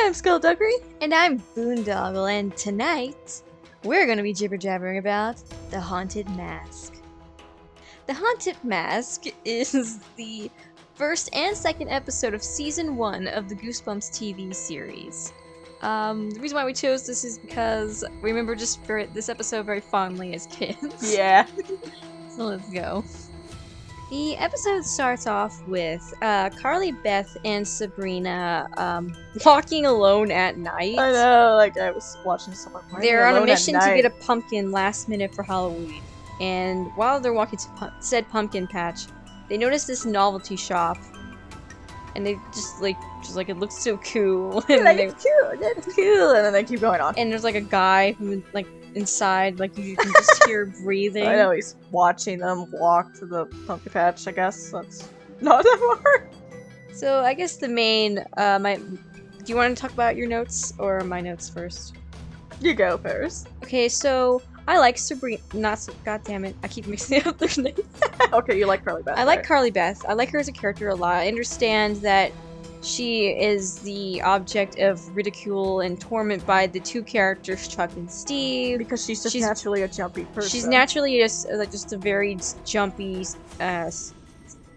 I'm Skullduggery. And I'm Boondoggle, and tonight we're going to be jibber-jabbering about The Haunted Mask. The Haunted Mask is the first and second episode of Season 1 of the Goosebumps TV series. The reason why we chose this is because we remember just this episode very fondly as kids. Yeah. So let's go. The episode starts off with Carly Beth and Sabrina walking alone at night. I know, like I was watching someone. They're on a mission to get a pumpkin last minute for Halloween. And while they're walking to said pumpkin patch, they notice this novelty shop. And they just like it looks so cool. And it's cool, and then they keep going on. And there's like a guy who like inside, like you can just hear breathing. I know, he's watching them walk to the pumpkin patch, I guess. That's not that far. So I guess the main, do you want to talk about your notes or my notes first? You go first. Okay, so I like Sabrina, god damn it, I keep mixing up their names. Okay, you like Carly Beth. I like Carly Beth. I like her as a character a lot. I understand that she is the object of ridicule and torment by the two characters, Chuck and Steve. Because she's naturally a jumpy person. She's naturally just a very jumpy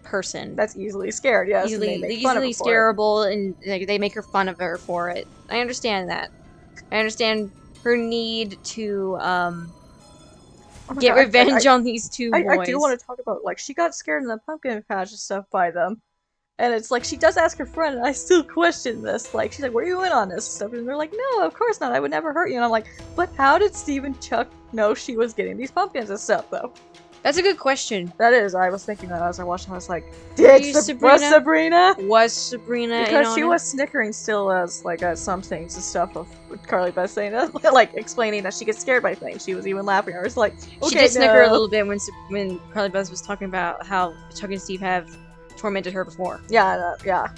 person. That's easily scared, yes. Easily scareable, and they make her fun of her for it. I understand that. I understand her need to get revenge on these two boys. I do want to talk about, like, she got scared in the pumpkin patch and stuff by them. And it's like, she does ask her friend, and I still question this. Like, she's like, were you in on this stuff? And they're like, no, of course not. I would never hurt you. And I'm like, but how did Steve and Chuck know she was getting these pumpkins and stuff, though? That's a good question. That is. I was thinking that as I watched, and I was like, was Sabrina? Was Sabrina Because she was snickering still as, like, at some things and stuff of Carly Beth saying that, like, explaining that she gets scared by things. She was even laughing. I was like, okay, she did snicker a little bit when Carly Beth was talking about how Chuck and Steve have tormented her before. Yeah, yeah.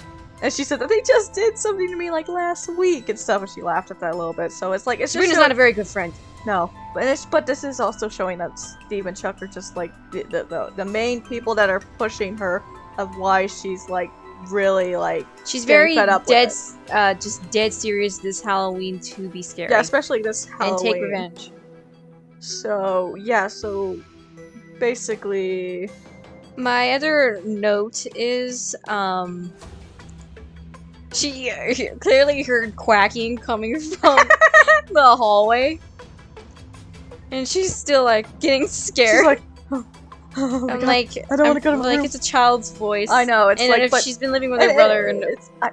And she said that they just did something to me, like, last week and stuff, and she laughed at that a little bit. So it's like, Sabrina's not a very good friend. No, but this is also showing that Steve and Chuck are just like the main people that are pushing her of why she's like really like she's very dead, just dead serious this Halloween to be scary. Yeah, especially this Halloween. And take revenge. So yeah, so basically, my other note is she clearly heard quacking coming from the hallway. And she's still like getting scared. She's like, I'm like, I don't want to go to the room. Like it's a child's voice. I know. It's and like, if but she's been living with her brother, and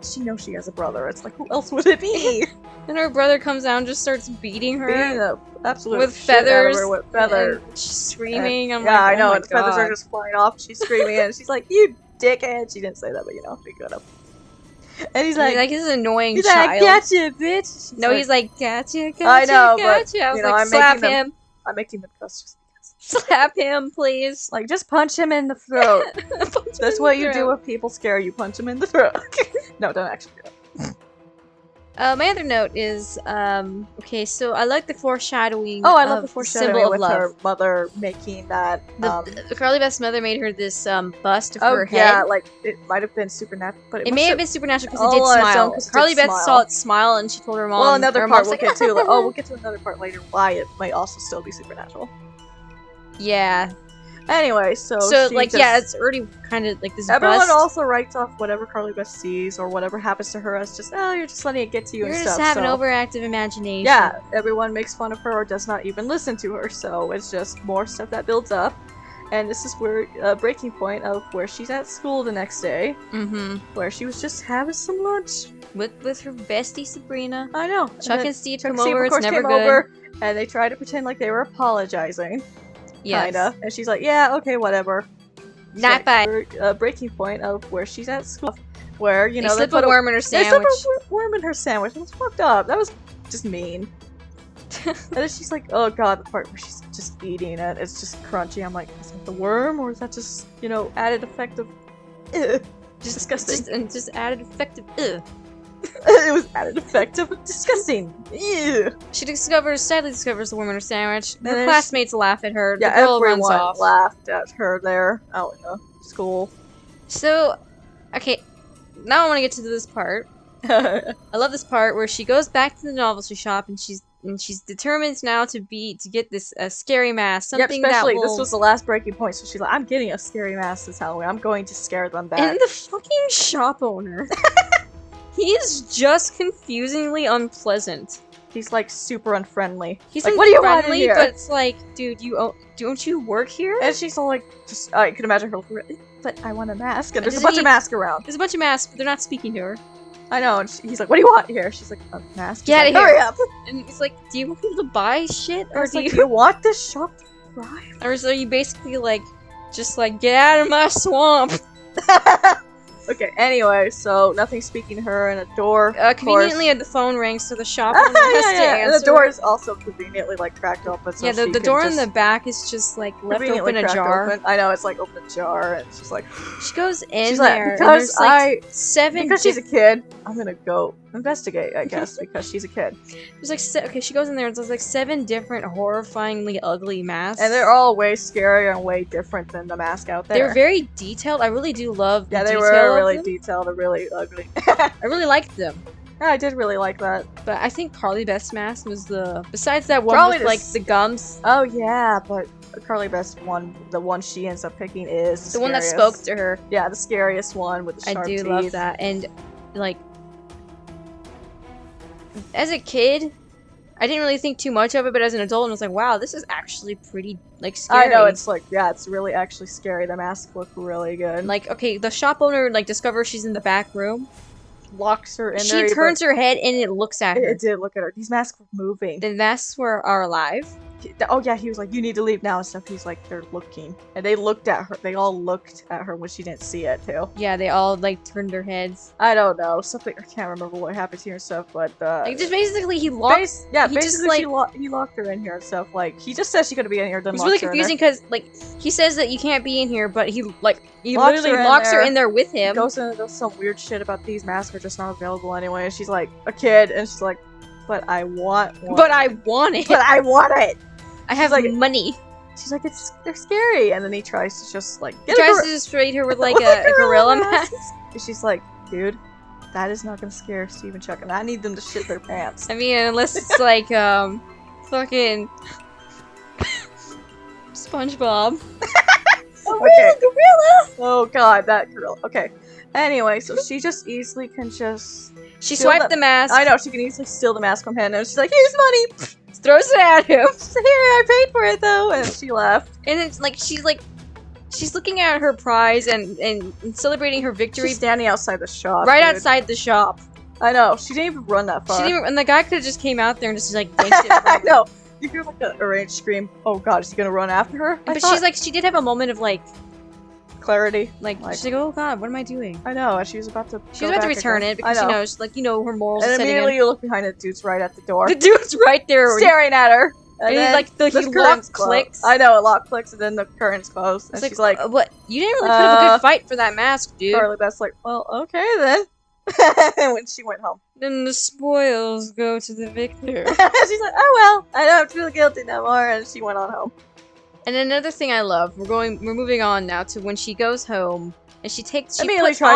she knows she has a brother. It's like, who else would it be? And her brother comes out and just starts beating her, with feathers. With feathers. She's screaming. I'm yeah, like, I know. Oh and feathers are just flying off. She's screaming, and she's like, "You dickhead!" She didn't say that, but you know, we got up. And he's like he's an annoying he's child. Like, gotcha, bitch. She's no, like, he's like, gotcha, gotcha, I know, gotcha. but, I was you know, like, slap him. I'm making them cuss just because. Slap him, please. Like, just punch him in the throat. That's what you do if people scare you. Punch him in the throat. No, don't actually do it. My other note is, okay, so I like the foreshadowing. Oh, I love the foreshadowing symbol with of love. Her mother making that. Carly Beth's mother made her this bust of her head. Yeah, like it might have been supernatural, but it may have been supernatural because it did smile. Carly Beth saw it smile, and she told her mom. Well, another part we'll get to. Like, we'll get to another part later. Why it might also still be supernatural. Yeah. Anyway, so like yeah, it's already kind of like this. Everyone bust. Also writes off whatever Carly Beth sees or whatever happens to her as just you're just letting it get to you and stuff. You're just having overactive imagination. Yeah, everyone makes fun of her or does not even listen to her, so it's just more stuff that builds up. And this is where a breaking point of where she's at school the next day, where she was just having some lunch with her bestie Sabrina. I know. Chuck and Steve come over. It's never good. Over, and they try to pretend like they were apologizing. Yes. Kinda. And she's like, yeah, okay, whatever. Not bad. A breaking point of where she's at school, where, you know, they slip a worm in her sandwich. They slip a worm in her sandwich. That was fucked up. That was just mean. And then she's like, oh god, the part where she's just eating it, it's just crunchy. I'm like, is that the worm, or is that just, you know, added effect of just disgusting. Just added effect of It was added effect of disgusting. Ew. She sadly discovers the worm in her sandwich. Her classmates laugh at her. Yeah, the girl everyone runs off. laughed at her there out in the school. So, okay, now I want to get to this part. I love this part where she goes back to the novelty shop and she's determined now to get this scary mask. Something yep, especially that will... this was the last breaking point, so she's like, I'm getting a scary mask this Halloween. I'm going to scare them back. And the fucking shop owner. He is just confusingly unpleasant. He's like super unfriendly. He's like, unfriendly, what do you want in here? But it's like, dude, don't you work here? And she's all like, just I can imagine her. But I want a mask, and there's a bunch of masks around. There's a bunch of masks, but they're not speaking to her. I know, and he's like, "What do you want here?" She's like, "A mask." Get like, out of Hurry here! up! And he's like, "Do you want people to buy shit, or do you want this shop to thrive?" Or are you basically like, just like, get out of my swamp? Okay. Anyway, so nothing speaking to her, and a door. Conveniently, the phone rings, so the shop owner has to answer. And the door is also conveniently like cracked open. So yeah, the door in the back is just like left open ajar. Open. I know, it's like open ajar, and she's like, she goes in she's there. Like, because like seven. Because she's a kid, I'm gonna go investigate. I guess because she's a kid. There's like okay, she goes in there and there's like 7 different horrifyingly ugly masks, and they're all way scarier and way different than the mask out there. They're very detailed. I really do love. Yeah, they were really detailed and really ugly. I really liked them. Yeah, I did really like that. But I think Carly Beth's mask was besides that one with like the gums. Oh yeah, but Carly Beth's one, the one she ends up picking is the one that spoke to her. Yeah, the scariest one with the sharp teeth. I do love that, and like as a kid, I didn't really think too much of it, but as an adult, I was like, wow, this is actually pretty like scary. I know, it's like, yeah, it's really actually scary. The masks look really good. Like, okay, the shop owner like discovers she's in the back room. Locks her in there. She turns her head and it looks at her. It did look at her. These masks were moving. The masks are alive. Oh yeah, he was like, you need to leave now and stuff. He's like, they're looking. And they looked at her. They all looked at her when she didn't see it too. Yeah, they all like turned their heads. I don't know. Something, I can't remember what happened to her and stuff, but like just basically he locked basically he locked her in here and stuff. Like he just says she could be in here, then it's really confusing because like he says that you can't be in here, but he literally locks her in there with him. He goes into some weird shit about these masks are just not available anyway, and she's like a kid and she's like, but I want one. But I want it. But I want it. I have like money. She's like, they're scary, and then he tries to just like tries to dissuade her with like a gorilla mask. And she's like, dude, that is not gonna scare Steve and Chuck, and I need them to shit their pants. I mean, unless it's like fucking SpongeBob. Okay. Gorilla. Oh god, that gorilla. Okay. Anyway, so she just easily can just. She swiped the mask. I know, she can easily steal the mask from him, and she's like, here's money! Throws it at him. She's like, here, I paid for it though, and she left. And it's like, she's looking at her prize and celebrating her victory. She's standing outside the shop. Right outside the shop. I know, she didn't even run that far. And the guy could have just came out there and just like yanked it. I know. You hear like an arranged scream, oh god, is he gonna run after her? But she's like, she did have a moment of like, clarity. Like she's like, oh god, what am I doing? I know, and she was about to return it because she knows, like, you know, her morals. And immediately you look behind it, the dude's right at the door. The dude's right there, staring at her. And then like the lock clicks. I know, it lock clicks, and then the curtain's closed. And she's like, what? You didn't really put up a good fight for that mask, dude. Carly Beth's like, well, okay then. And when she went home, then the spoils go to the victor. She's like, oh well, I don't feel guilty no more, and she went on home. And another thing I love, we're moving on now to when she goes home and she puts on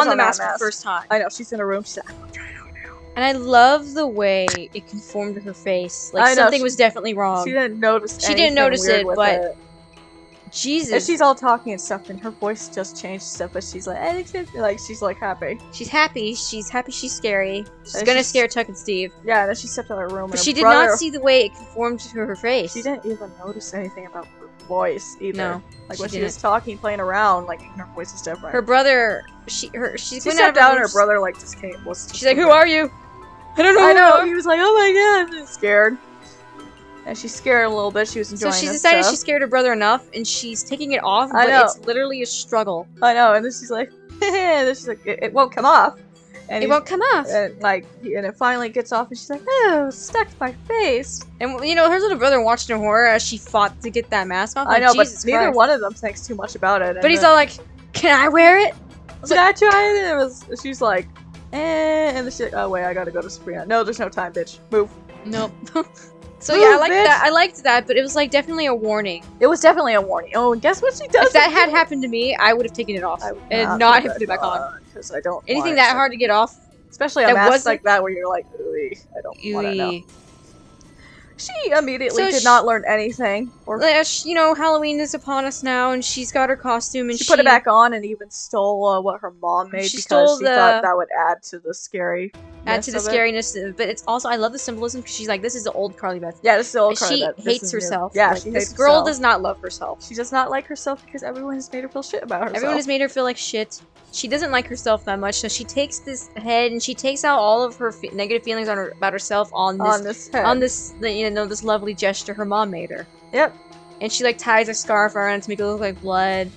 the mask for the first time. I know, she's in her room, she's like, I'm gonna try it on now. And I love the way it conformed to her face. Like something was definitely wrong. She didn't notice it, but Jesus. And she's all talking and stuff, and her voice just changed stuff, but she's like, she's like happy. She's happy. She's happy. She's scary. She's gonna scare Chuck and Steve. Yeah, and then she stepped out of her room. But she did not see the way it conformed to her face. She didn't even notice anything about her voice either. No, like when she was talking, playing around, like her voice is different. Her brother, she stepped out, and her brother like just came. She's like, "Who are you?" I don't know. I know. He was like, "Oh my god," and scared. And she's scared a little bit. She was enjoying it. So she decided she scared her brother enough, and she's taking it off, but it's literally a struggle. I know, and then she's like, and then she's like, it won't come off. And it won't come off. And it finally gets off, and she's like, oh, stuck to my face. And you know, her little brother watched in horror as she fought to get that mask off. I know, but neither one of them thinks too much about it. But he's all like, "Can I wear it? Can I try it?" And she's like, and then she's like, "Oh wait, I gotta go to Sabrina." No, there's no time, bitch. Move. Nope. So yeah, I liked that. I liked that, but it was like definitely a warning. It was definitely a warning. Oh, and guess what she does? If that had happened to me, I would have taken it off and not have put it back on. Because I don't. Anything that hard to get off, Especially a mask like that where you're like, ooh, I don't want to know. She immediately did not learn anything. Or you know, Halloween is upon us now, and she's got her costume, and she put it back on and even stole what her mom made because she thought that would add to the scary. Add to the scariness, but it's also, I love the symbolism because she's like, this is the old Carly Beth. Yeah, this is the old Carly Beth. She hates herself. Yeah, she hates herself. This girl does not love herself. She does not like herself because everyone has made her feel shit about herself. Everyone has made her feel like shit. She doesn't like herself that much, so she takes this head and she takes out all of her negative feelings about herself on this you know, this lovely gesture her mom made her. Yep. And she like ties a scarf around it to make it look like blood.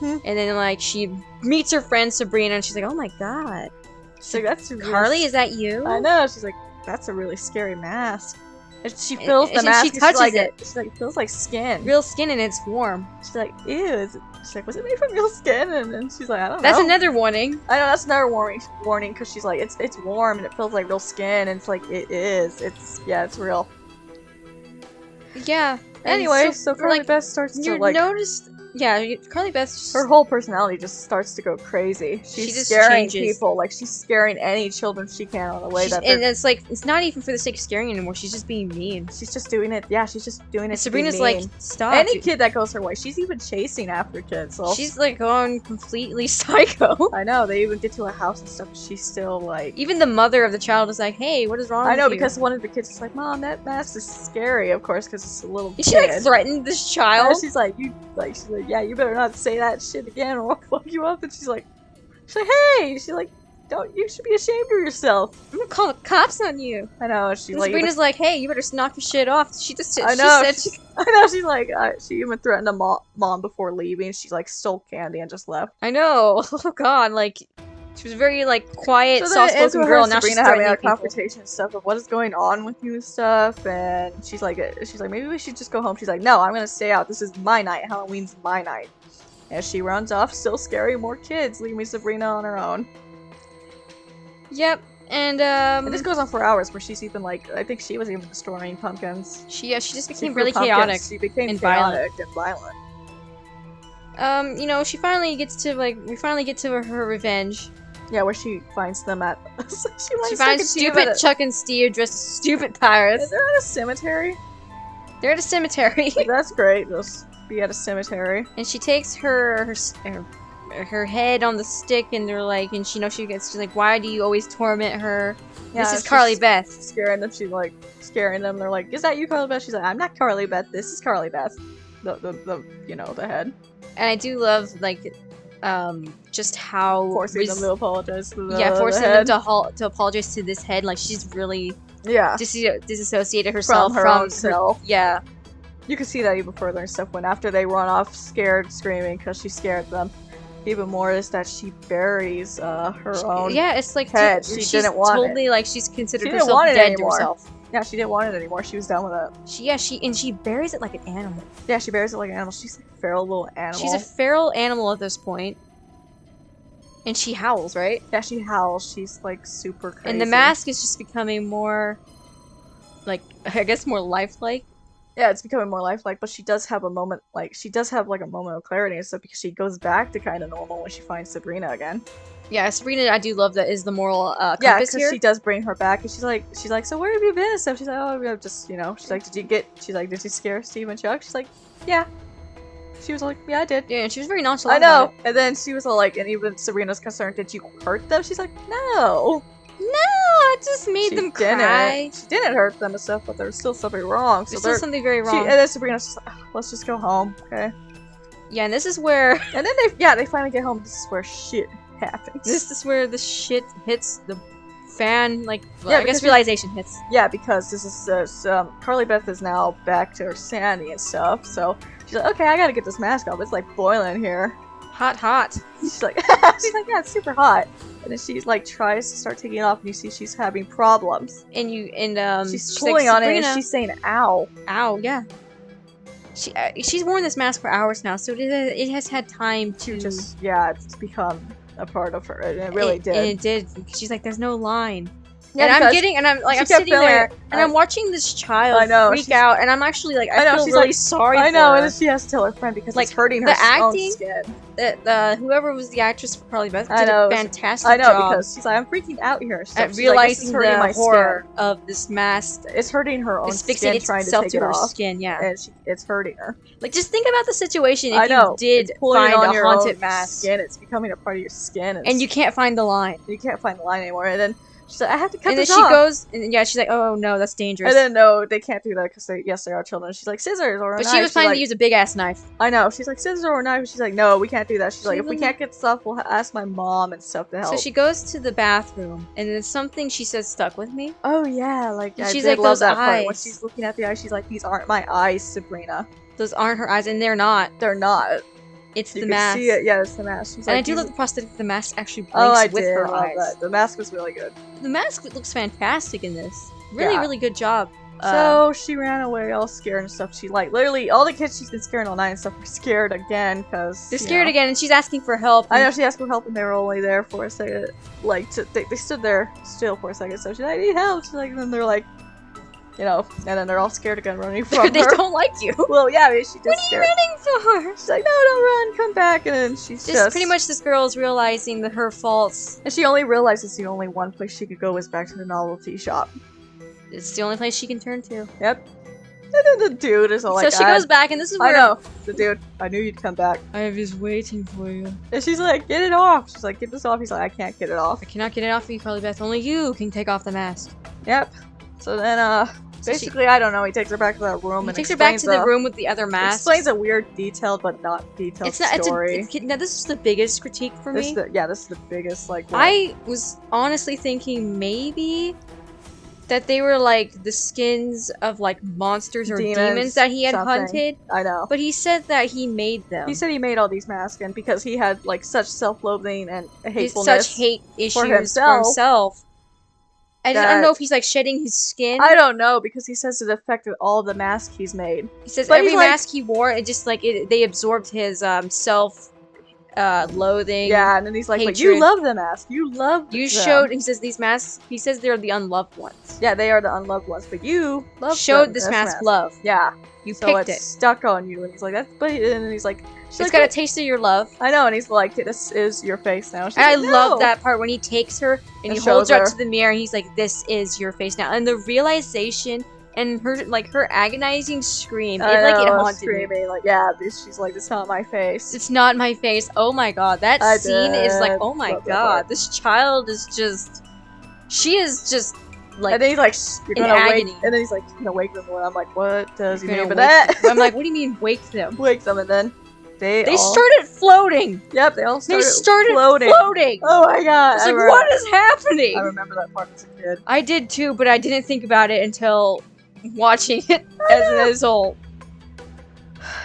And then like she meets her friend Sabrina, and she's like, "Oh my god." She's like, "That's Carly, is that you?" I know. She's like, "That's a really scary mask." And she feels the mask. She touches it. She's like, it feels like skin. Real skin, and it's warm. She's like, ew. She's like, was it made from real skin? And then she's like, I don't know. That's another warning. I know, that's another warning because she's like, it's warm and it feels like real skin. And it's like, it is. It's real. Yeah. Anyway, so Carly Beth starts to like... Yeah, Carly Beth... Her whole personality just starts to go crazy. She's scaring people. Like, she's scaring any children she can on the way that And it's like, it's not even for the sake of scaring anymore. She's just being mean. She's just doing it. Yeah, she's just doing it and Sabrina's like, stop. Any kid that goes her way. She's even chasing after kids. So she's like going completely psycho. I know. They even get to a house and stuff. She's still like... Even the mother of the child is like, hey, what is wrong with you? I know, because one of the kids is like, Mom, that mask is scary, of course, because it's a little kid. She like threatened this child. And she's like, yeah, you better not say that shit again or I'll fuck you up. And she's like, hey, she's like, you should be ashamed of yourself. I'm gonna call the cops on you. I know. And Sabrina's like, hey, you better knock your shit off. She just, I know. She's like, she even threatened a mom before leaving. She like stole candy and just left. I know. Oh god, like, she was very like quiet, soft-spoken girl. Now she's having a confrontation and stuff of what is going on with you and stuff. And she's like, maybe we should just go home. She's like, no, I'm gonna stay out. This is my night. Halloween's my night. And she runs off, still scary, more kids, leaving Sabrina on her own. Yep, and this goes on for hours, where she's even like, I think she was even destroying pumpkins. She just became really chaotic. She became chaotic and violent. You know, we finally get to her revenge. Yeah, where she finds them at. she finds stupid Chuck and Steve dressed as stupid pirates. They're at a cemetery. They're at a cemetery. That's great. Just be at a cemetery. And she takes her head on the stick, and they're like, and she's like, why do you always torment her? Yeah, this is Carly Beth. Scaring them. She's like scaring them. They're like, is that you, Carly Beth? She's like, I'm not Carly Beth. This is Carly Beth. The head. And I do love like just how forcing them to apologize to forcing them to apologize to this head. Like, she's really disassociated herself from her own self. Yeah, you can see that even further and stuff when after they run off scared, screaming because she scared them. Even more is that she buries her own it's like head. She didn't want it. Like, she's considered herself dead to herself. Yeah, she didn't want it anymore. She was done with it. She buries it like an animal. Yeah, she buries it like an animal. She's like a feral little animal. She's a feral animal at this point. And she howls, right? Yeah, she howls. She's like super crazy. And the mask is just becoming more, like, I guess more lifelike. Yeah, it's becoming more lifelike, but she does have a moment, like, a moment of clarity and stuff because she goes back to kind of normal when she finds Sabrina again. Yeah, Sabrina, I do love that, is the moral compass here. Yeah, because she does bring her back, and she's like, so where have you been and stuff? She's like, oh, I'm just, she's like, did you scare Steve and Chuck? She's like, yeah. She was like, yeah, I did. Yeah, and she was very nonchalant. I know. And then she was all like, and even Sabrina's concerned, did you hurt them? She's like, no. No, I just made them cry. She didn't hurt them and stuff, but there was still something wrong. There's still something very wrong. And then Sabrina's just like, let's just go home, okay? Yeah, and this is where... And then they finally get home. This is where shit happens. This is where the shit hits the fan, like, I guess realization hits. Yeah, because this is, Carly Beth is now back to her sanity and stuff, so she's like, okay, I gotta get this mask off. It's like boiling here. Hot. She's like, yeah, it's super hot. And then she's like, tries to start taking it off, and you see she's having problems. And she's pulling like, on it, and she's saying, ow. Ow, yeah. She's worn this mask for hours now, so it has had time to just, it's become a part of her. And it really did. And it did. She's like, there's no line. Yeah, and I'm sitting there, and I'm watching this child freak out, and I'm actually like, I feel really sorry for her. I know, and she has to tell her friend because it's hurting her own skin. that whoever was the actress for Carly Beth I did know, a fantastic I know, job because she's like, I'm freaking out here. So at she's realizing like, this is hurting the my horror skin. of this mask. It's hurting her own skin Asphyxiates trying to itself take to it her off. skin, yeah. And it's hurting her. Like, just think about the situation if I know. you did it's pulling find on a your haunted own mask. skin. It's becoming a part of your skin. And you can't find the line. You can't find the line anymore. And then she's like, I have to cut And then this she off. goes, and yeah, she's like, oh no, that's dangerous. And then no, they can't do that because they are children. She's like, scissors or a But knife. she was She's planning like, to use a big ass knife. I know. She's like, scissors or a knife. She's like, no, we can't do that. She's like, if we Even- can't get stuff, we'll ask my mom and stuff to help. So she goes to the bathroom, and then something she says stuck with me. Oh yeah, like And I she's did like, love those that part when eyes. she's looking at the eyes. She's like, these aren't my eyes, Sabrina. Those aren't her eyes, and they're not. They're not. It's You the can mask. see it. Yeah, it's the mask. She's And like, I do these- love the prosthetic. The mask actually blinks Oh, I with did her love eyes. that. The mask was really good. The mask looks fantastic in this. Really, Yeah. really good job. So she ran away all scared and stuff. She like literally all the kids she's been scaring all night and stuff are scared again because They're scared again, and she's asking for help. I know she asked for help and they were only there for a second. Like they stood there still for a second. So she's like, I need help. She's like, and then they're like, you know, and then they're all scared again, running from They her. don't like you. Well, yeah, I mean, she just What are you scared. running for? She's like, no, don't run, come back, and then she's Just pretty much this girl is realizing that her faults. And she only realizes the only one place she could go is back to the novelty shop. It's the only place she can turn to. Yep. And then the dude is all like, So she goes back, and this is I where know. The dude, I knew you'd come back. I was waiting for you. And she's like, get it off. She's like, get this off. He's like, I can't get it off. I cannot get it off of you, Carly Beth. Only you can take off the mask. Yep. So then, basically, I don't know. He takes her back to that room He and takes her back to the explains room with the other masks. Explains a weird, detailed but not detailed It's not. story. Now this is the biggest critique for This me. this is the biggest like. What? I was honestly thinking maybe that they were like the skins of like monsters or demons that he had something. hunted. I know. But he said that he made them. He said he made all these masks and because he had like such self-loathing and He's hatefulness. such hate issues for himself himself. I don't that- know if he's like shedding his skin. I don't know because he says it affected all the masks he's made. He says But every he's like- mask he wore, it just like they absorbed his self loathing. Yeah, and then he's like, but hatred. you love the mask. You love You them. showed. He says these masks. He says they're the unloved ones. Yeah, they are the unloved ones, but you love Showed them, this mask love. Yeah, You so picked it's it. stuck on you, and he's like, that's but and then he's like, she's It's like, got a "What?" taste of your love. I know, and he's like, this is your face now. She's And I like, love "No." that part when he takes her and And he holds shows her up her. to the mirror and he's like, "This is your face now." And the realization and her agonizing scream, I it like it know, haunted me. screaming, like, yeah, she's like, it's not my face. It's not my face. Oh my god, that I scene is like, did oh my love that god, part. this child is just, she is just like. and then he's like, you're in gonna wake, agony. and then he's like, you're gonna wake them. And I'm like, what does he You're mean gonna by that? I'm like, what do you mean wake them? Wake them, and then they all, started floating. Yep, they all They started, started floating. floating. Oh my god! I was I like, remember- what is happening? I remember that part as a kid. I did too, but I didn't think about it until watching it as an adult.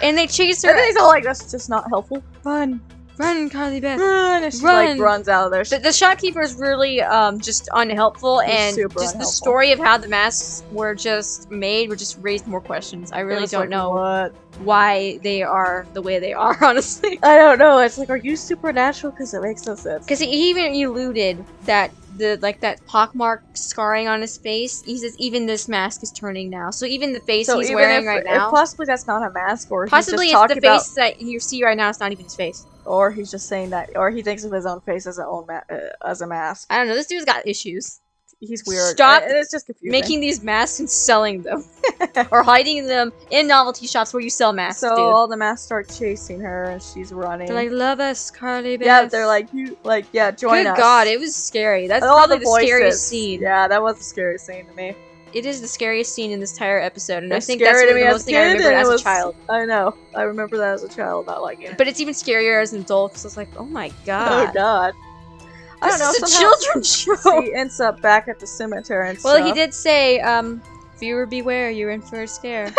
And they chase her. And then he's all like, that's just not helpful. Run, Run, Carly Beth. run! And she Run. like runs out of there. The shopkeeper is really just unhelpful, He's and super just the unhelpful. story of how the masks were just made were just raised more questions. I really It's don't like, know what. why they are the way they are, honestly. I don't know. It's like, are you supernatural? Because it makes no sense. Because he even alluded that that pockmark scarring on his face. He says even this mask is turning now. So even the face So he's even wearing if, right if now, possibly that's not a mask, or possibly he's just it's the talking face that you see right now. It's not even his face. or he's just saying that, or he thinks of his own face as as a mask. I don't know. This dude's got issues. He's weird. Stop and it's just confusing. Making these masks and selling them, or hiding them in novelty shops where you sell masks. so dude. all the masks start chasing her, and she's running. They're like, "Love us, Carly Beth." yeah, they're like, you like, yeah, join Good us. God, it was scary. That's And all probably the voices. scariest scene. Yeah, that was the scariest scene to me. It is the scariest scene in this entire episode, and It I was think scary that's to the me as most a thing I kid, remember and it as a was- child. I know. I remember that as a child, not liking it. But it's even scarier as an adult because it's like, oh my Oh god, God. I don't know. this is a somehow children's show. He ends up back at the cemetery and Well, stuff. he did say, "Viewer beware, you're in for a scare."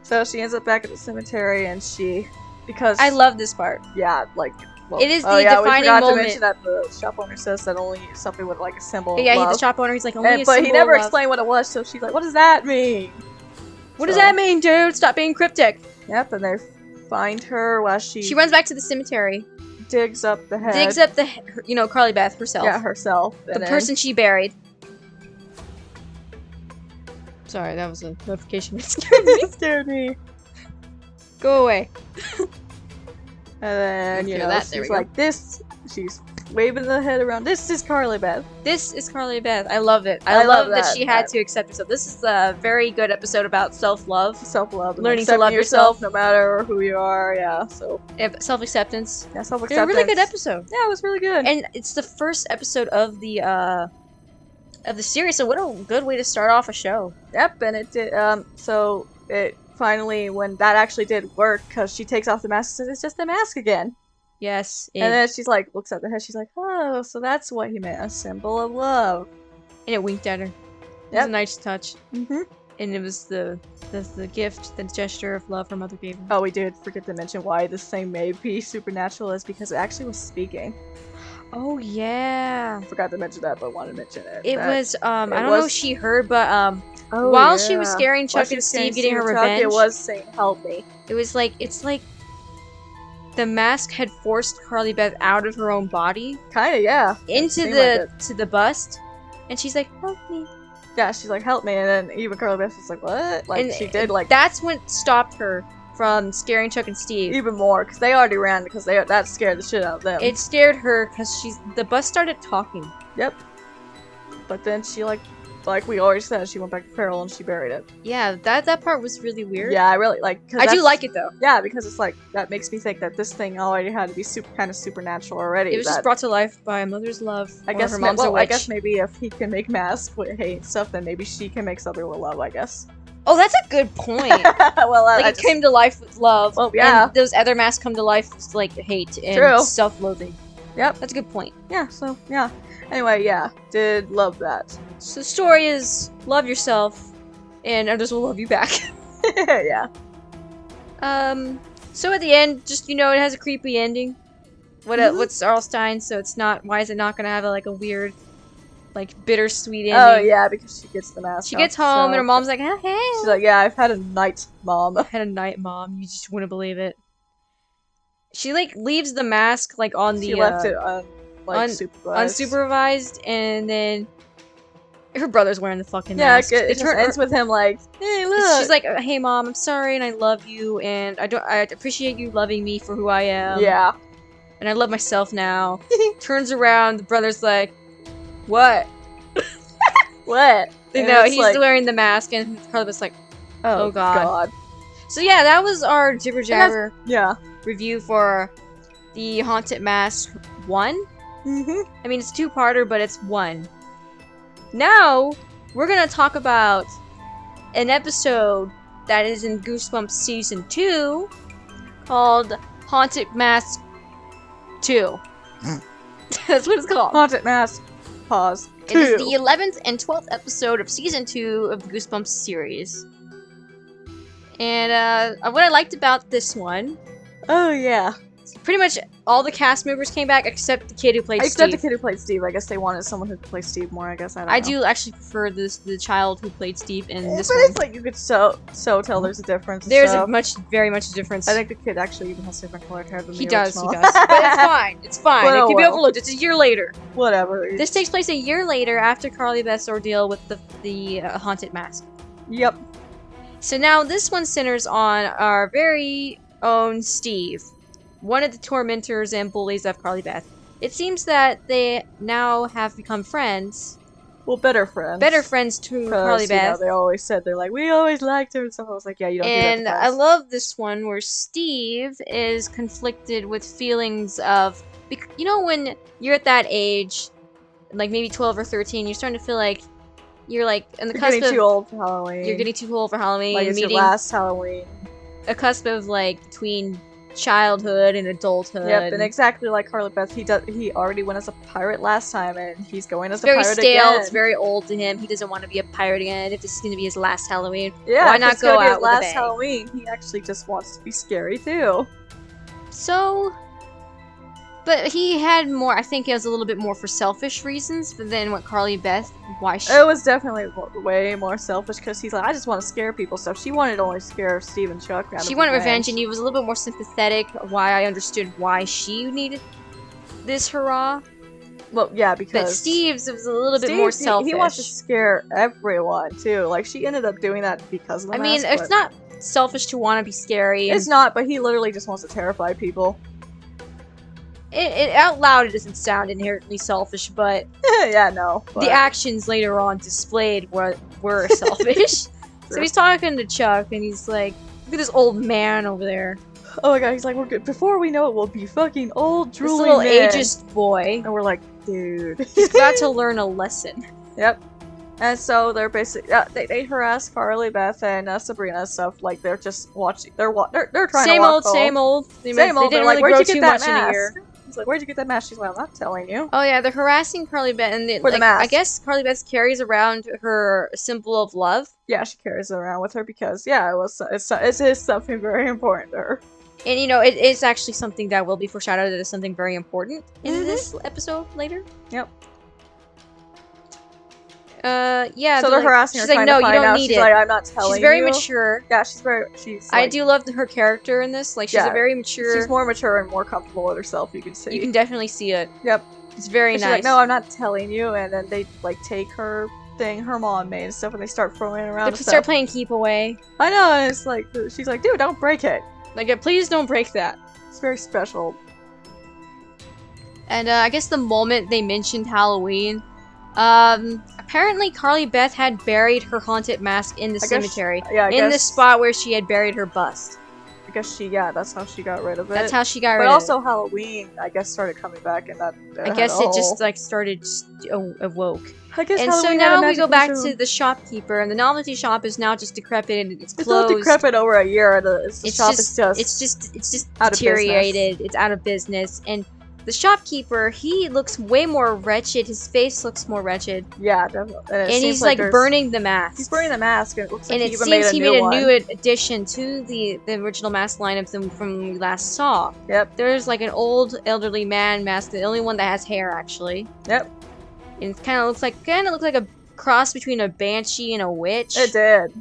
So she ends up back at the cemetery, and because I love this part. yeah, like well, It is oh, the yeah, defining we forgot moment. to mention that the shop owner says that only something with like a symbol. But yeah, of he's love. the shop owner. He's like, only a But he symbol never of love. explained what it was, so she's like, "What does that mean?" What does So- that mean, dude? Stop being cryptic. Yep, and they find her while She runs back to the cemetery, digs up the head. digs up Carly Beth herself, yeah, herself. the and then- person she buried. Sorry, that was a notification. It scared me. It scared me. Go away. And then, You you feel know, that, there she's we go. like, this, she's waving the head around, this is Carly Beth. This is Carly Beth. I love it. I love love that she had that. to accept herself. This is a very good episode about self-love. Self-love. And Learning to accepting love yourself. no matter who you are, yeah, so. Self-acceptance. Yeah, It's self-acceptance. a really good episode. Yeah, it was really good. And it's the first episode of the series, so what a good way to start off a show. Yep, and it did, so it finally, when that actually did work, because she takes off the mask and says, it's just a mask again. Yes. And then she's like, looks at the head, she's like, oh, so that's what he meant, a symbol of love. And it winked at her. It was Yep. a nice touch. Mm-hmm. And it was the gift, the gesture of love her mother gave her. Oh, we did forget to mention why this thing may be supernatural is because it actually was speaking. Oh, yeah. Forgot to mention that, but wanted to mention it. It That- was, I don't know was- if she heard, but, Oh, while she was yeah. scaring While Chuck she and was scaring Steve getting her Steve and Chuck, revenge, it was saying, help me. it was like, it's like the mask had forced Carly Beth out of her own body Kinda, yeah. into seemed like it. to the bust, and she's like, help me. Yeah, she's like, help me, and then even Carly Beth was like, what? Like, And she did, like, that's what stopped her from scaring Chuck and Steve. even more, because they already ran, because that scared the shit out of them. It scared her because the bus started talking. Yep. But then she, like we already said, she went back to Feral and she buried it. Yeah, that part was really weird. Yeah, I really, like, 'cause I do that's- like it though. Yeah, because it's like, that makes me think that this thing already had to be kind of supernatural already. It was just brought to life by a mother's love. I or guess, her mom's a witch. I guess maybe if he can make masks with hate and stuff, then maybe she can make something with love, I guess. Oh, that's a good point. Well, Like I it came to life with love. Well, yeah. And those other masks come to life with like hate and True. self-loathing. Yep. That's a good point. Yeah, so, yeah. Anyway, yeah, did love that. So the story is love yourself, and others will love you back. Yeah. So at the end, just it has a creepy ending. What's Arlstein? So it's not. Why is it not gonna have a weird, bittersweet ending? Oh, yeah, because she gets the mask She off, gets home so- and her mom's like, "Oh, hey." She's like, yeah, I've had a night, Mom. I had a night, Mom. You just wouldn't believe it. She leaves the mask on the She left it supervised. unsupervised, and then her brother's wearing the fucking Yeah, mask. it just ends with him like, hey, look. She's like, "Hey, Mom, I'm sorry, and I love you, and I appreciate you loving me for who I am. yeah. And I love myself now." Turns around, the brother's like, "What?" What? And No, it's he's like, wearing the mask, and Carla's like, oh, oh, God. God. so yeah, that was our Jibber-Jabber Yeah. review for the Haunted Mask 1. Mm-hmm. I mean, it's a two-parter, but it's one. Now, we're gonna talk about an episode that is in Goosebumps Season 2 called Haunted Mask 2. That's what it's called. Haunted Mask. Pause. It is 2. the 11th and 12th episode of Season 2 of the Goosebumps series. And what I liked about this one, Oh, yeah. pretty much all the cast members came back except the kid who played Except Steve. the kid who played Steve. I guess they wanted someone who could play Steve more, I guess. I don't know. I do actually prefer the child who played Steve in this but one. it's like you could so tell there's a difference. There's so. very much a difference. I think the kid actually even has different colored hair than he the does, original. But it's fine. It's fine. Well, It can be well. overlooked. It's a year later. Whatever. This takes place a year later after Carly Beth's ordeal with the haunted mask. Yep. So now this one centers on our very own Steve, one of the tormentors and bullies of Carly Beth. It seems that they now have become friends. Well, better friends. Better friends to Carly Beth. They always said, they're like, we always liked her and stuff. I was like, yeah, you don't And do that to I friends. love this one where Steve is conflicted with feelings of, when you're at that age, like maybe 12 or 13, you're starting to feel like you're in the You're cusp getting of too old for Halloween. you're getting too old for Halloween, like it's meeting your last Halloween. a cusp of between childhood and adulthood. Yep, and exactly like Carly Beth, he already went as a pirate last time, and he's going as It's a very pirate stale. again. It's very old to him. He doesn't want to be a pirate again. If this is going to be his last Halloween, yeah, why if not it's gonna go be his out with a last bang? Halloween? He actually just wants to be scary too. So, but he had more. I think it was a little bit more for selfish reasons than what Carly Beth. Why she? It was definitely way more selfish because he's like, I just want to scare people. So she wanted to only scare Steve and Chuck. She wanted revenge, and he was a little bit more sympathetic. Why I understood why she needed this hurrah. Well, yeah, But because Steve's was a little bit more selfish. He wants to scare everyone too. Like she ended up doing that because of the I mean, mask, it's but- not selfish to want to be scary. It's not, but he literally just wants to terrify people. out loud it doesn't sound inherently selfish, but yeah, no. But... the actions later on displayed were selfish. So he's talking to Chuck, and he's like, "Look at this old man over there." Oh my god, he's like, "We're good. Before we know it, we'll be fucking old, drooling this little men." ageist boy. And we're like, dude, he's got to learn a lesson. Yep. And so they're basically they harass Carly Beth and Sabrina and stuff. Like they're just watching. They're trying same to old, same old. They same old. They didn't like, really where'd grow you get too that much in a mask? year. He's like, "Where'd you get that mask?" She's like, "I'm not telling you." Oh yeah, they're harassing Carly Beth, and For the mask. I guess Carly Beth carries around her symbol of love. Yeah, she carries it around with her because it is something very important to her. And you know, it is actually something that will be foreshadowed as something very important in this episode later. Yep. Yeah. So they're harassing her. She's like, "No, you don't need she's it." like, "I'm not telling you." She's very mature. Yeah, she's very. She's. I Like, do love her character in this. Like, she's a very mature. She's more mature and more comfortable with herself. You can see. You can definitely see it. Yep. It's very She's nice. like, "No, I'm not telling you," and then they like take her thing her mom made and stuff, and they start throwing it around. They start playing keep away. I know, and it's like she's like, "Dude, don't break it." Like, please don't break that. It's very special. And I guess the moment they mentioned Halloween, apparently Carly Beth had buried her haunted mask in the cemetery. In the spot where she had buried her bust. I guess that's how she got rid of it. That's how she got rid of it. But also Halloween, I guess, started coming back, and that. I guess it just like started awoke. I guess and Halloween so now we go back to the shopkeeper, and the novelty shop is now just decrepit and it's closed. It's not decrepit over a year. The shop is just. It's just deteriorated. It's out of business, and the shopkeeper, he looks way more wretched. His face looks more wretched. Yeah, definitely. And he's like burning the mask. He's burning the mask, and it looks like he made a new addition to the original mask lineup from we last saw. Yep. There's like an old elderly man mask, the only one that has hair actually. Yep. And it kind of looks like a cross between a banshee and a witch. It did.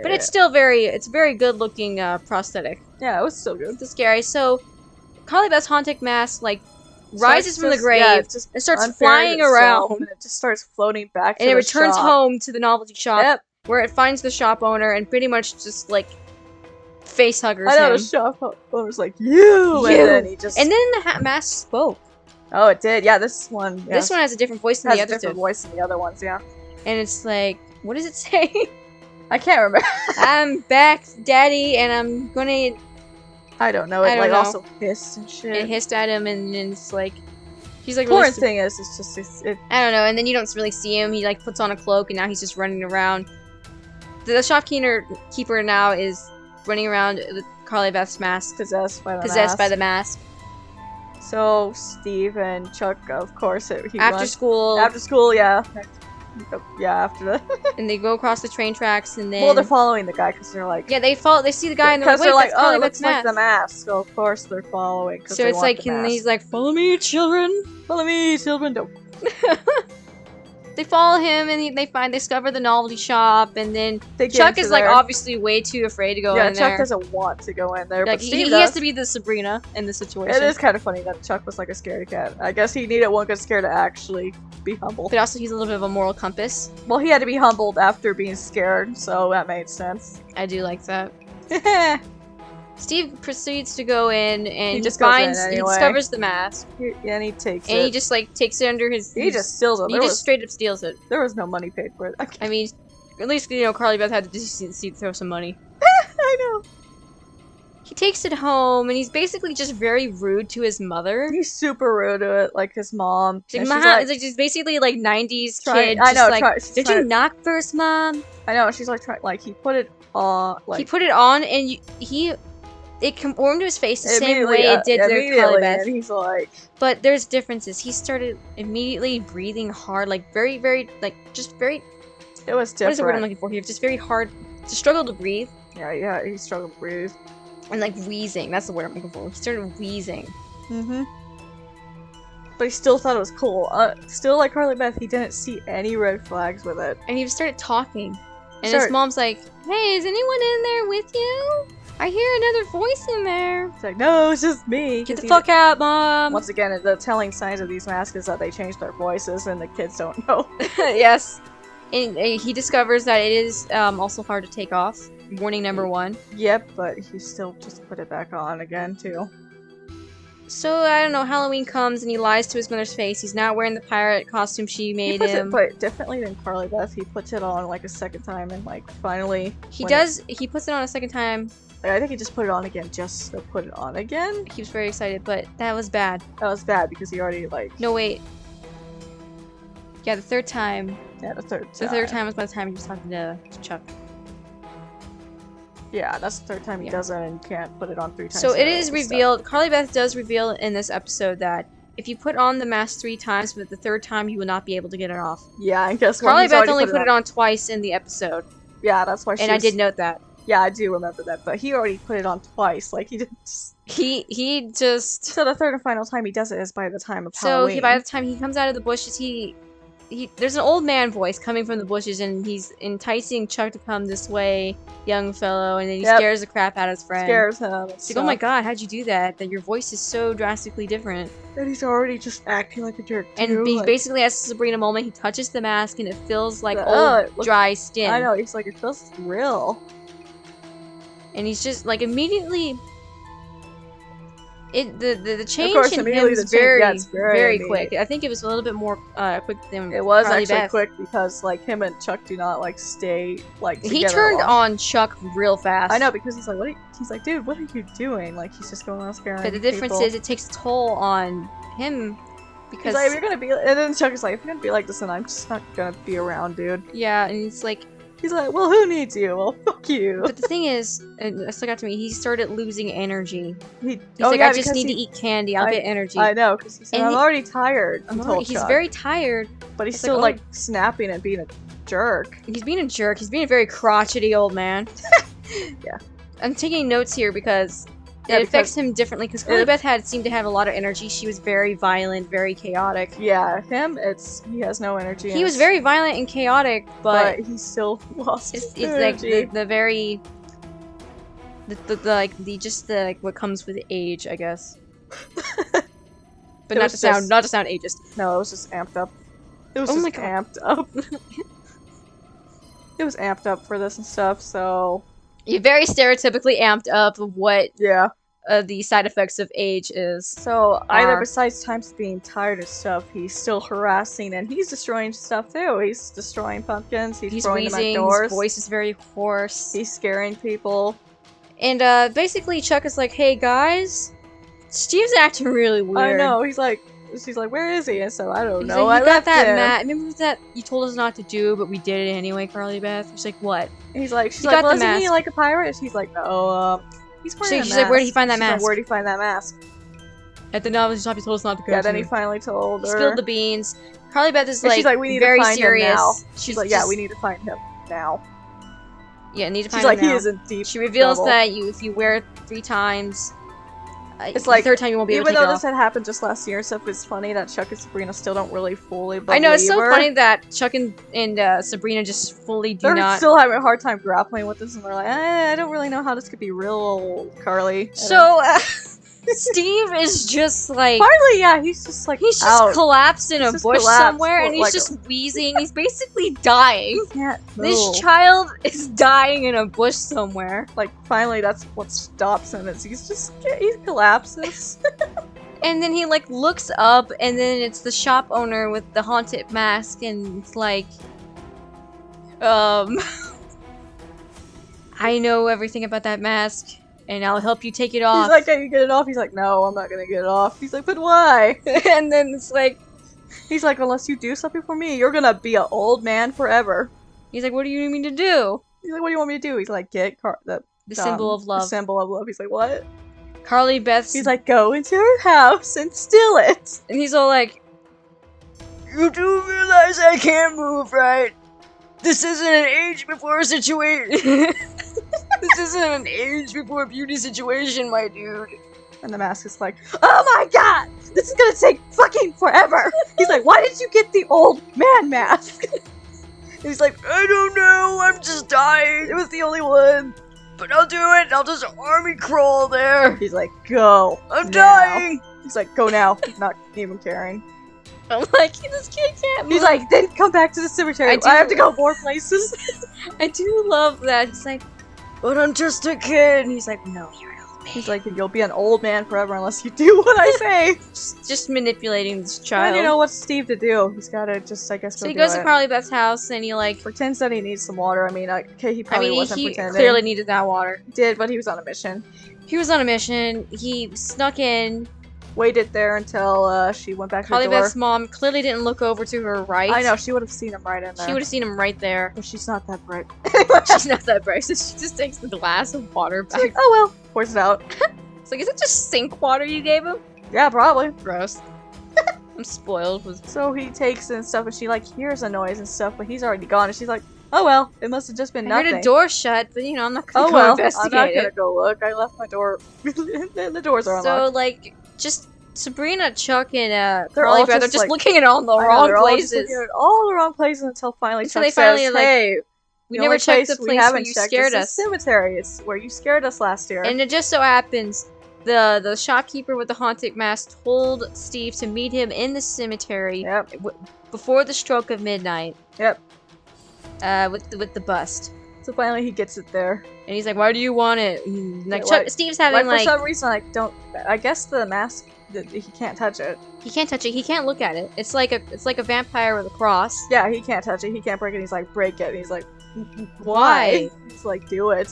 But it's still very good looking prosthetic. Yeah, it was still good. It's scary. So Carly Beth's haunted mask rises from the grave and starts flying around. And it just starts floating back to and the it returns shop. home to the novelty shop. Yep. Where it finds the shop owner and pretty much just like face huggers I know, him. the shop owner's like, you! And then he just... And then the mask spoke. Oh, it did. Yeah, this one... Yeah. This one has a different voice than the other two. Has a different voice than the other ones, yeah. And it's like, what does it say? I can't remember. I'm back, Daddy, and I'm gonna... I don't know. It also hissed and shit. It hissed at him, and it's like... He's like... Important thing is, it's just... I don't know, and then you don't really see him. He like puts on a cloak, and now he's just running around. The shopkeeper now is running around with Carly Beth's mask. Possessed by the mask. So, Steve and Chuck, of course, After school, yeah. Yeah, after that. And they go across the train tracks, and then... Well, they're following the guy, because they're like... Yeah, they see the guy, and they're like, wait, like, that's Carly it looks Beth's like the mask. So, of course, they're following, so it's like, and he's like, follow me, children. Follow me, children. Don't. They follow him, and they discover the novelty shop, and then Chuck is like obviously way too afraid to go in there. Yeah, Chuck doesn't want to go in there, like, but Steve he has to be the Sabrina in the situation. It is kind of funny that Chuck was like a scaredy cat. I guess he needed one good scare to actually be humble. But also, he's a little bit of a moral compass. Well, he had to be humbled after being scared, so that made sense. I do like that. Steve proceeds to go in, and he discovers the mask. And he takes it. And he just like takes it under his... He just steals it. He just straight up steals it. There was no money paid for it. I mean, at least, Carly Beth had the decency to throw some money. I know. He takes it home, and he's basically just very rude to his mother. He's super rude to it, like his mom. She's basically like 90s kid. I know. Did you knock first, Mom? I know. She's like he put it on. He put it on, and it conformed to his face the same way it did to Carly Beth. And he's like... But there's differences. He started immediately breathing hard, like very, very, like just very... It was different. What is the word I'm looking for here? Just very hard, just struggled to breathe. Yeah, he struggled to breathe. And like wheezing, that's the word I'm looking for. He started wheezing. Mm-hmm. But he still thought it was cool. Still like Carly Beth, he didn't see any red flags with it. And he started talking. And his mom's like, hey, is anyone in there with you? I hear another voice in there. It's like, no, it's just me. Get the fuck out, Mom. Once again, the telling signs of these masks is that they change their voices and the kids don't know. Yes. And he discovers that it is also hard to take off. Warning number 1. Yep, but he still just put it back on again, too. So, I don't know, Halloween comes and he lies to his mother's face. He's not wearing the pirate costume she made He puts him. it, but differently than Carly Beth, he puts it on like a second time and like finally. He does, he puts it on a second time. Like, I think he just put it on again just to put it on again. He was very excited, but that was bad. That was bad because he already like. No, wait. Yeah, the third time. Yeah, the third time. The third time was by the time he was talking to Chuck. Yeah, that's the third time he does it and you can't put it on 3 times. So it is revealed, Carly Beth does reveal in this episode that if you put on the mask 3 times, but the third time you will not be able to get it off. Yeah, and guess what? Carly Beth only put it on twice in the episode. Yeah, that's why she And I did note that. Yeah, I do remember that, but he already put it on twice. Like, he just... He just... So the third and final time he does it is by the time of Halloween. So by the time he comes out of the bushes, there's an old man voice coming from the bushes, and he's enticing Chuck to come this way, young fellow, and then he scares the crap out of his friend. Scares him. He's like, oh my god, how'd you do that? That your voice is so drastically different. And he's already just acting like a jerk, too. And he basically has a Sabrina moment. He touches the mask, and it feels like old, dry skin. I know, he's like, it feels real. And he's just, like, immediately... The change in him is very quick. I think it was a little bit more quick than it was Carly actually Beth. quick because like him and Chuck do not like stay like together. He turned on Chuck real fast. I know because he's like, he's like, dude, what are you doing? Like he's just going around scaring. But the difference is it takes a toll on him because he's like, if you're gonna be, and then Chuck is like, if you're gonna be like this, then I'm just not gonna be around, dude. Yeah, and it's like. He's like, well, who needs you? Well, fuck you. But the thing is, and it stuck out to me, he started losing energy. He's like, I just need to eat candy, I'll get energy. I know, because he said, I'm already tired. He's very tired. But he's still, like, snapping and being a jerk. He's being a jerk. He's being a very crotchety old man. Yeah. I'm taking notes here because it affects him differently, because Carly Beth seemed to have a lot of energy. She was very violent, very chaotic. Yeah, he has no energy. He was very violent and chaotic, but he still lost his energy. It's like the very... what comes with age, I guess. But not to sound ageist. No, it was just amped up. It was amped up. It was amped up for this and stuff, so... You're very stereotypically amped up of what the side effects of age is. So either besides times being tired of stuff, he's still harassing and he's destroying stuff too. He's destroying pumpkins, he's throwing wheezing, them at doors. His voice is very hoarse. He's scaring people. And basically Chuck is like, hey guys, Steve's acting really weird. I know, she's like, where is he? And so I don't know. Like, I left that mat. Remember that you told us not to do, but we did it anyway, Carly Beth? She's like, what? And she's like, well, isn't he like a pirate? She's like, no, he's wearing a mask. She's like, where did he find that mask? Like, where did he find that mask? At the novelty shop, he told us not to go. Yeah, then he finally told her. He spilled the beans. Carly Beth is like, she's like, we need very to find serious. Him now. She's like, yeah, we need to find him now. Yeah, need to find him now. She's like, he is in deep She reveals trouble. that if you wear it 3 times, it's like the third time you won't be able to even take though it this had happened just last year and stuff, it's funny that Chuck and Sabrina still don't really fully believe I know, it's so her. funny that Chuck and Sabrina just fully do They're not... still having a hard time grappling with this, and they're like, I don't really know how this could be real, Carly. So, Steve is just like... Partly, yeah, he's just like he's just collapsed in a bush somewhere, and he's like just wheezing. He's basically dying. Can't move. This child is dying in a bush somewhere. Like, finally, that's what stops him, is he collapses. And then he, like, looks up, and then it's the shop owner with the haunted mask, and it's like... I know everything about that mask. And I'll help you take it off. He's like, can you get it off? He's like, no, I'm not gonna get it off. He's like, but why? And then it's like... He's like, unless you do something for me, you're gonna be an old man forever. He's like, what do you need me to do? He's like, what do you want me to do? He's like, get the symbol of love. The symbol of love. He's like, what? Carly Beth. He's like, go into your house and steal it. And he's all like, you do realize I can't move, right? This isn't an age before situation. This isn't an age before beauty situation, my dude. And the mask is like, oh my god! This is gonna take fucking forever! He's like, why did you get the old man mask? And he's like, I don't know, I'm just dying. It was the only one. But I'll do it, I'll just army crawl there. He's like, go. I'm dying. He's like, go now. He's not even caring. I'm like, this kid can't move. He's like, then come back to the cemetery. I have to go more places. I do love that. He's like, but I'm just a kid. And he's like, no, you're an old He's like, you'll be an old man forever unless you do what I say. Just manipulating this child. And you know what's Steve to do? He's gotta just, I guess, go So he do goes it. to Carly Beth's house and he like Pretends that he needs some water. I mean, okay, he probably wasn't he pretending. clearly needed that water. He did, but he was on a mission. He was on a mission. He snuck in. Waited there until she went back to Carly the door. Beth's mom clearly didn't look over to her right. I know, she would have seen him right in there. She would have seen him right there. But she's not that bright. She's not that bright, so she just takes the glass of water back. Like, oh well. Pours it out. It's like, is it just sink water you gave him? Yeah, probably. Gross. I'm spoiled with. So he takes it and stuff, and she like hears a noise and stuff, but he's already gone, and she's like, oh well, it must have just been I nothing. heard a door shut, but you know, I'm not gonna Oh go well, I'm investigate not gonna it. go look. I left my door. The doors are So unlocked. like, just Sabrina, Chuck, and They're Carly all Beth are just, just like- looking at all the I know, wrong they're all just places. looking at all the wrong places until finally Until Chuck they finally says, are like, hey, We the never only checked the we place where haven't you checked scared is the us. cemetery. It's where you scared us last year. And it just so happens the shopkeeper with the haunted mask told Steve to meet him in the cemetery Yep. before the stroke of midnight. Yep. With the bust. So finally he gets it there. And he's like, "Why do you want it?" Like Yeah, Chuck, Steve's having for some reason, like, I guess the mask, he can't touch it. he can't touch it. He can't look at it. It's like a vampire with a cross. Yeah, he can't touch it. He can't break it. He's like, break it. And he's like, Why? He's like, do it.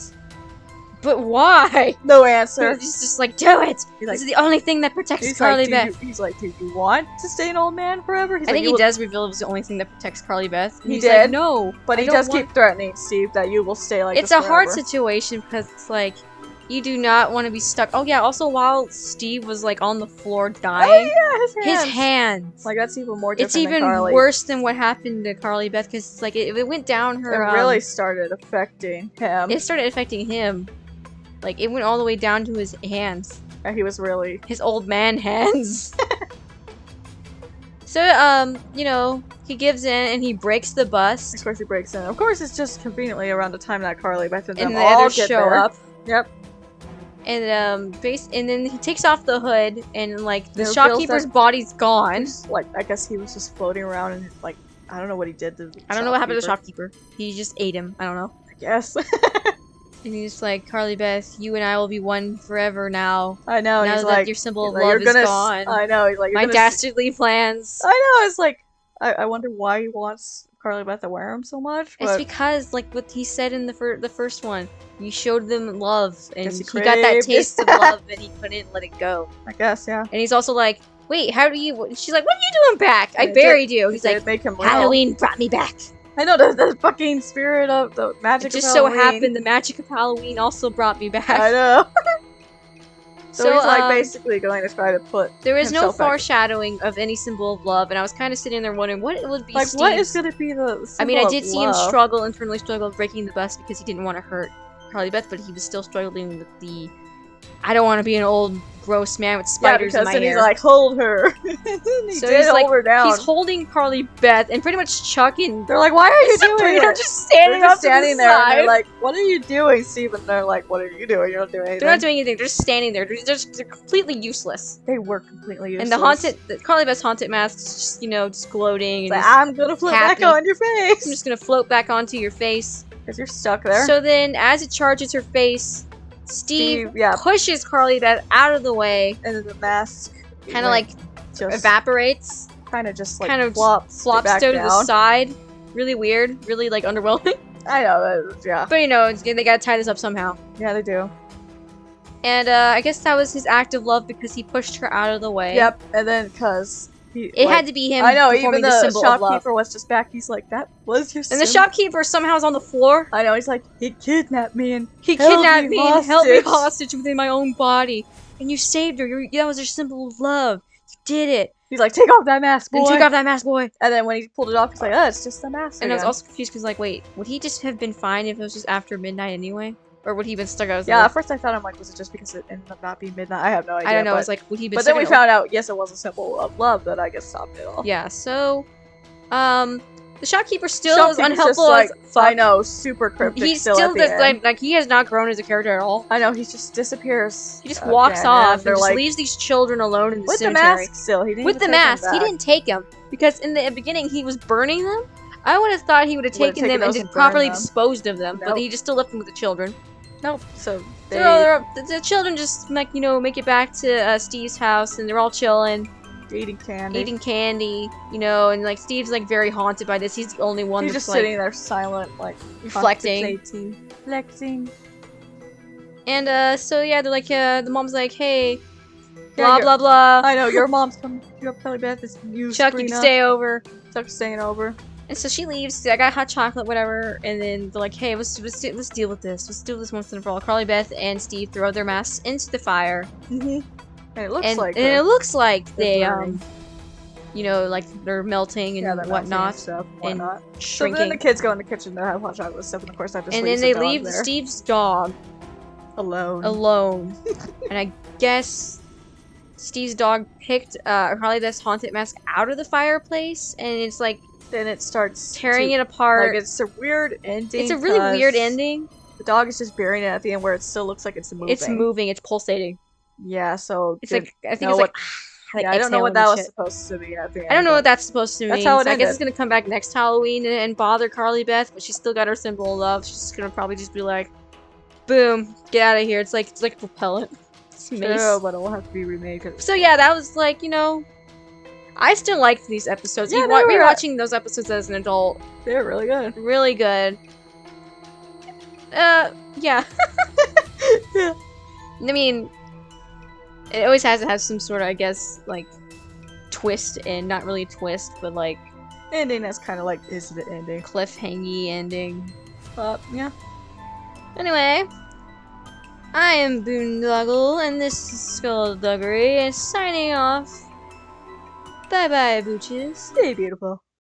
But why? No answer. He's just like, do it. He's like, This is the only thing that protects he's Carly like, Beth. he's like, do you want to stay an old man forever? He's I like, think he does reveal it was the only thing that protects Carly Beth. And He he's did, like, no. But I he don't does want- keep threatening Steve that you will stay like It's this a hard forever. situation because it's like, you do not want to be stuck. Oh yeah, also while Steve was like on the floor dying, Oh yeah, his hands. Like that's even more different It's even than Carly. worse than what happened to Carly Beth because it's like it went down her. It really started affecting him. It started affecting him. Like it went all the way down to his hands, Yeah, he was really... his old man hands. So you know, he gives in and he breaks the Of bust, course he breaks in. Of course it's just conveniently around the time that Carly Beth and them and the all others get show there. up. Yep. And and then he takes off the hood, and like the It reveals shopkeeper's that- body's gone. Like, I guess he was just floating around and like, I don't know what he did to the I don't know what happened to the shopkeeper. shopkeeper. He just ate him. I don't know. I guess. And he's like, Carly Beth, you and I will be one forever now. I know. now He's that like, your symbol of he's like, love you're is gonna gone. I know. He's like, you're My gonna dastardly plans. I know. It's like, I wonder why he wants Carly Beth to wear him so much. It's But because, like what he said in the first one, you showed them love, and Guess he he got that craved. taste of love, and he couldn't let it go. I guess, yeah. And he's also like, wait, how do you? She's like, what are you doing back? I And it buried you. He's It like, make him real. Halloween brought me back. I know the fucking spirit of the magic. It just of so Halloween. happened the magic of Halloween also brought me back. I know. So, So, he's like um, basically going to try to put There is no himself back. foreshadowing of any symbol of love, and I was kind of sitting there wondering what it would be. Like, what is Steve's- going to be the? I mean, I symbol did of see him love? internally struggle breaking the bus because he didn't want to hurt Carly Beth, but he was still struggling with the. I don't want to be an old gross man with Yeah, spiders in because my then hair. he's like, hold her. he So did he's hold like, her down. He's holding Carly Beth, and pretty much Chuck and They're like, why are you doing Sabrina are it? just standing They're up just standing to the there, and side. they're like, what are you doing, Steve? And they're like, what are you doing? You're not doing anything. They're not doing anything. They're just standing there. They're completely useless. They were completely useless. And the Carly Beth's haunted mask is just, you know, just gloating. And Like, just, I'm gonna flip happy. back on your I'm face just gonna float back onto your face. because you're stuck there. So then, as it charges her face, Steve yeah, pushes Carly Beth out of the way, and then the mask kind of like just evaporates, kind of just like kind of flops flops to to the side. Really weird, really like underwhelming. I know that. Yeah, But you know, they gotta tie this up somehow. yeah, they do. And I guess that was his act of love because he pushed her out of the way. Yep, and then because It had to be him. I know. performing Even the symbol of love. shopkeeper was just back. He's like, that was your. And the symbol." shopkeeper somehow is on the floor. I know. He's like, he kidnapped me and He held kidnapped me and held me hostage." hostage within my own body. And you saved her. That was your symbol of love. You did it. He's like, take off that mask, boy. And took off that mask, boy. And then when he pulled it off, he's like, oh, it's just the mask. And I was again." also confused because, like, wait, would he just have been fine if it was just after midnight anyway? Or would he have been stuck out? Yeah, at first I thought, I'm like, was it just because it ended up not being midnight? I have no idea. I don't know. But, It's like, would he have been but stuck then we out- found out, yes, it was a symbol of love that I guess stopped it all. Yeah, so, the shopkeeper still is Shopkeeper's unhelpful just as like, I fuck. know, super cryptic. He's still still at the just, end. like, he has not grown as a character at all. I know, he just disappears. He just walks again, off and they're just like, leaves these children alone in the with the cemetery. mask still. He didn't With even the take them mask, he back. didn't take them because in the beginning he was burning them. I would have thought he would have Would've taken them taken and those just and burned properly them. disposed of them, but Nope. he just still left them with the children. Nope. So the children just like make it back to Steve's house, and they're all chilling, eating candy. eating candy, and like Steve's like very haunted by this. He's the only one He's that's just like sitting there silent, like reflecting. Reflecting. And so yeah, they're like the mom's like, hey, Yeah, blah blah blah. I know your mom's coming. You up, Carly Beth? It's you, Chuck, you Sabrina. can stay over. Chuck's staying over. And so she leaves. I got hot chocolate, whatever. And then they're like, "Hey, let's deal with this. Let's do this once and for all." Carly Beth and Steve throw their masks into the fire. And it looks and like it looks like they burning. like they're melting and whatnot, stuff, and So shrinking. then the kids go in the kitchen to have hot chocolate stuff, and of course that just And leaves then they the dog leave there. Steve's dog alone. and I guess Steve's dog picked Carly Beth's haunted mask out of the fireplace, and it's like. Then it starts Tearing it apart. Like, it's a weird ending. It's a really weird ending. The dog is just burying it at the end where it still looks like it's moving. It's moving. It's pulsating. Yeah, so it's like I think it's like yeah, I don't know what that was supposed to be at the end. I don't know what that's supposed to mean. That's how it so I ended. guess it's gonna come back next Halloween and bother Carly Beth, but she's still got her symbol of love. She's gonna probably just be like, "Boom, get out of here." It's like propellant. It's mace. True, but it will have to be remade. So yeah, that was like I still liked these episodes. Yeah, rewatching those episodes as an adult. They're really good. Really good. Yeah. Yeah. I mean, it always has to have some sort of, I guess, like, twist, and not really twist, but like Ending that's kind of like, is the ending. cliffhangy ending. Yeah. Anyway, I am Boondoggle, and this is Skullduggery, and signing off. Bye bye, booches. Stay beautiful.